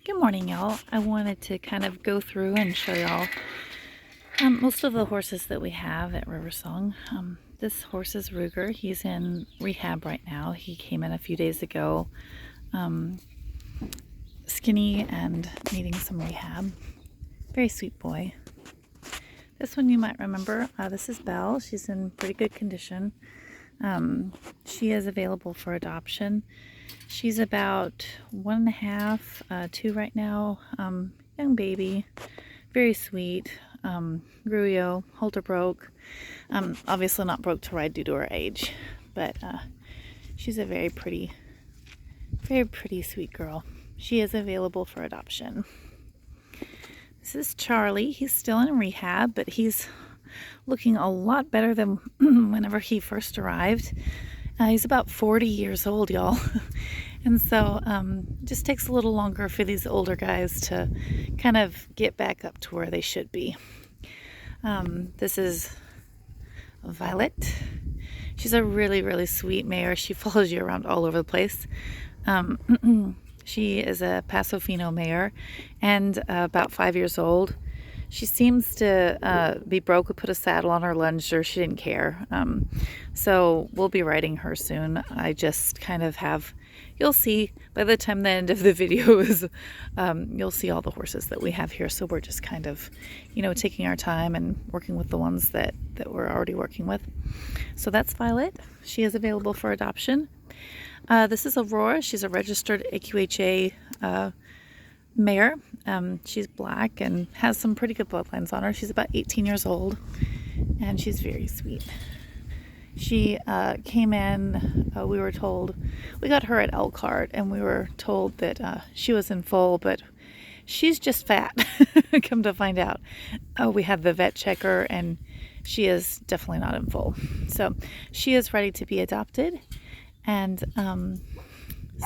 Good morning, y'all. I wanted to kind of go through and show y'all most of the horses that we have at Riversong. This horse is Ruger. He's in rehab right now. He came in a few days ago, skinny and needing some rehab. Very sweet boy. This one you might remember. This is Belle. She's in pretty good condition. She is available for adoption. She's about 1.5, 2 right now. Young baby, very sweet. Ruyo, halter broke. Obviously not broke to ride due to her age, but she's a very pretty sweet girl. She is available for adoption. This is Charlie. He's still in rehab, but he's looking a lot better than whenever he first arrived. He's about 40 years old, y'all. And so just takes a little longer for these older guys to kind of get back up to where they should be. This is Violet. She's a really sweet mare. She follows you around all over the place. She is a Paso Fino mare and about 5 years old. She seems to be broke. We put a saddle on her, lunged her. She didn't care. So we'll be riding her soon. I just kind of have, you'll see by the time the end of the video is, you'll see all the horses that we have here. So we're just kind of, taking our time and working with the ones that we're already working with. So that's Violet. She is available for adoption. This is Aurora. She's a registered AQHA mare. She's black and has some pretty good bloodlines on her. She's about 18 years old and she's very sweet. She came in, we were told, we got her at Elkhart and we were told that she was in foal, but she's just fat. Come to find out. We had the vet check her and she is definitely not in foal. So she is ready to be adopted. And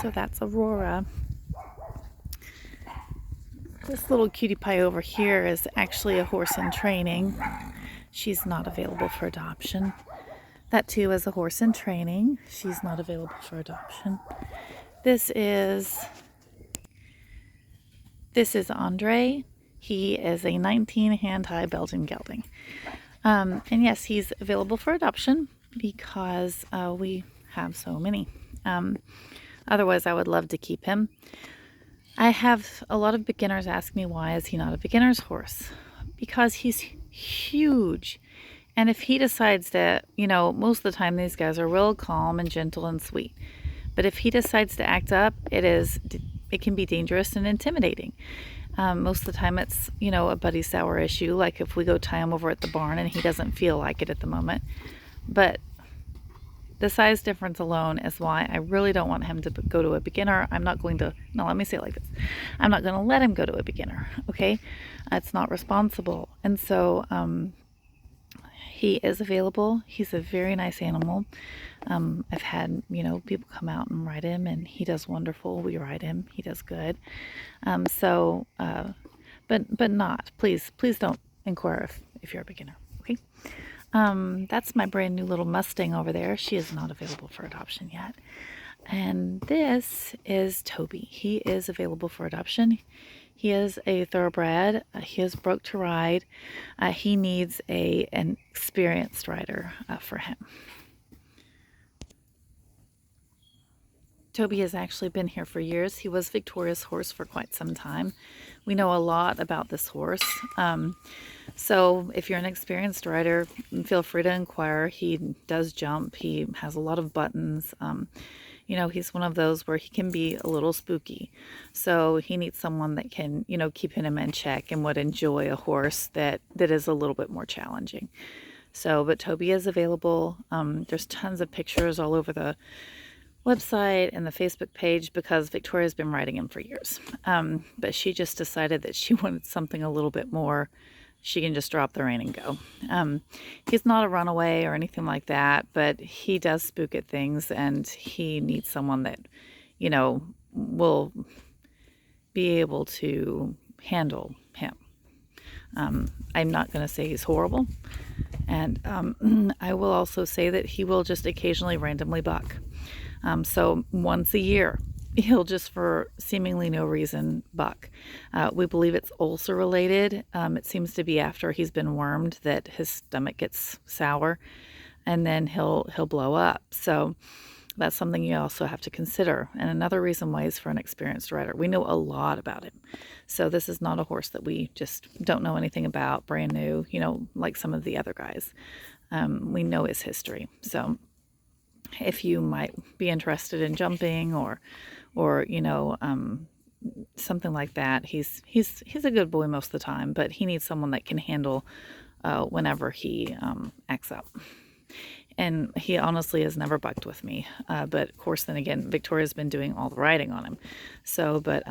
so that's Aurora. This little cutie pie over here is actually a horse in training. She's not available for adoption. That too is a horse in training. She's not available for adoption. This is Andre. He is a 19 hand-high Belgian gelding. And yes, he's available for adoption because we have so many. Otherwise, I would love to keep him. I have a lot of beginners ask me, why is he not a beginner's horse? Because he's huge. And if he decides that, most of the time these guys are real calm and gentle and sweet. But if he decides to act up, it can be dangerous and intimidating. Most of the time it's, a buddy sour issue, like if we go tie him over at the barn and he doesn't feel like it at the moment. But the size difference alone is why I really don't want him to go to a beginner. I'm not going to, no, let me say it like this. I'm not going to let him go to a beginner, okay? It's not responsible. And so he is available. He's a very nice animal. I've had, people come out and ride him and he does wonderful. We ride him. He does good. But not, please don't inquire if you're a beginner, okay? That's my brand new little Mustang over there. She is not available for adoption yet. And this is Toby. He is available for adoption. He is a thoroughbred. He is broke to ride. He needs an experienced rider for him. Toby has actually been here for years. He was Victoria's horse for quite some time. We know a lot about this horse. So if you're an experienced rider, feel free to inquire. He does jump. He has a lot of buttons. He's one of those where he can be a little spooky. So he needs someone that can, keep him in check and would enjoy a horse that is a little bit more challenging. But Toby is available. There's tons of pictures all over the website and the Facebook page because Victoria's been riding him for years. But she just decided that she wanted something a little bit more. She can just drop the rein and go. He's not a runaway or anything like that, but he does spook at things and he needs someone that, will be able to handle him. I'm not going to say he's horrible. And I will also say that he will just occasionally randomly buck. So once a year, he'll just for seemingly no reason buck. We believe it's ulcer related. It seems to be after he's been wormed that his stomach gets sour, and then he'll blow up. So that's something you also have to consider. And another reason why is for an experienced rider. We know a lot about him. So this is not a horse that we just don't know anything about, brand new, like some of the other guys. We know his history. So if you might be interested in jumping or something like that, he's a good boy most of the time, but he needs someone that can handle whenever he acts up. And he honestly has never bucked with me. But of course, then again, Victoria's been doing all the riding on him. So, but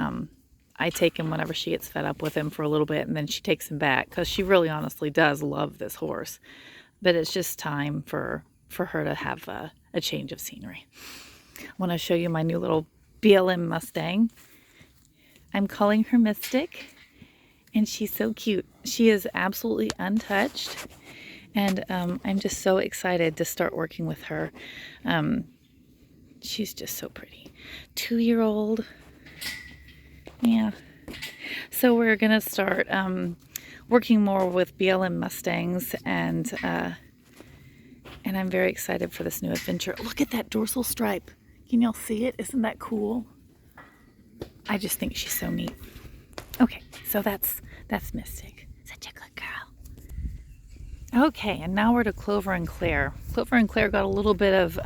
I take him whenever she gets fed up with him for a little bit, and then she takes him back because she really honestly does love this horse. But it's just time for her to have a change of scenery. I want to show you my new little BLM Mustang. I'm calling her Mystic, and she's so cute. She is absolutely untouched. And I'm just so excited to start working with her. She's just so pretty. 2-year-old. Yeah. So we're going to start working more with BLM Mustangs, and I'm very excited for this new adventure. Look at that dorsal stripe. Can y'all see it? Isn't that cool? I just think she's so neat. Okay, so that's Mystic. Such a good girl. Okay, and now we're to Clover and Claire. Clover and Claire got a little bit of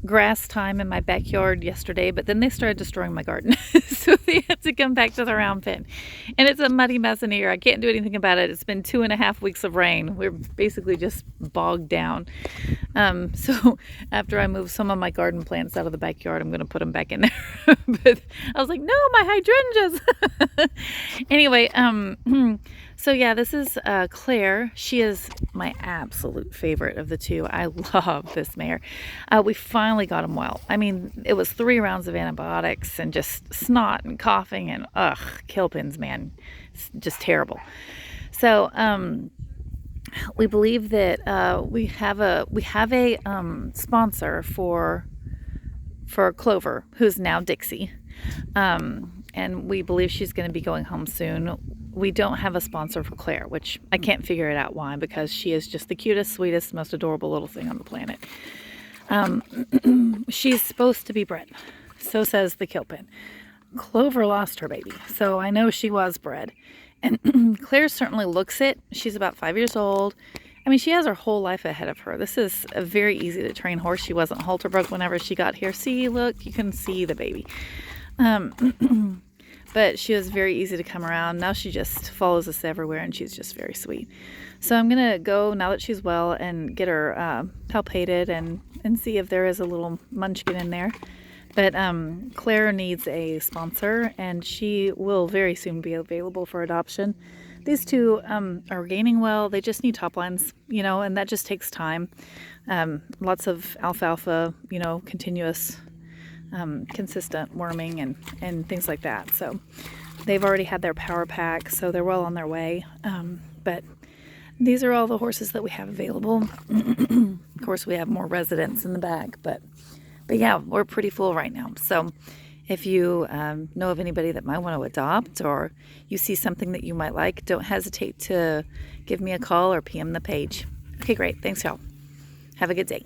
grass time in my backyard yesterday, but then they started destroying my garden. So they had to come back to the round pen. And it's a muddy mess in here. I can't do anything about it. It's been 2.5 weeks of rain. We're basically just bogged down. So after I move some of my garden plants out of the backyard, I'm going to put them back in there. But I was like, no, my hydrangeas. Anyway, so yeah, this is Claire. She is my absolute favorite of the two. I love this mare. We finally got him well. I mean, it was 3 rounds of antibiotics and just snot and coughing and kill pins, man. It's just terrible. So we believe that we have a sponsor for Clover, who's now Dixie. And we believe she's going to be going home soon. We don't have a sponsor for Claire, which I can't figure it out why, because she is just the cutest, sweetest, most adorable little thing on the planet. She's supposed to be bred. So says the Kilpin. Clover lost her baby, so I know she was bred. And Claire certainly looks it. She's about 5 years old. I mean, she has her whole life ahead of her. This is a very easy to train horse. She wasn't halter broke whenever she got here. See, look, you can see the baby. But she was very easy to come around. Now she just follows us everywhere, and she's just very sweet. So I'm going to go, now that she's well, and get her palpated and see if there is a little munchkin in there. But Claire needs a sponsor, and she will very soon be available for adoption. These two are gaining well. They just need top lines, and that just takes time. Lots of alfalfa, continuous consistent worming and things like that. So they've already had their power pack, so they're well on their way. But these are all the horses that we have available. Of course, we have more residents in the back, but yeah, we're pretty full right now. So if you know of anybody that might want to adopt, or you see something that you might like, don't hesitate to give me a call or PM the page. Okay, great. Thanks, y'all. Have a good day.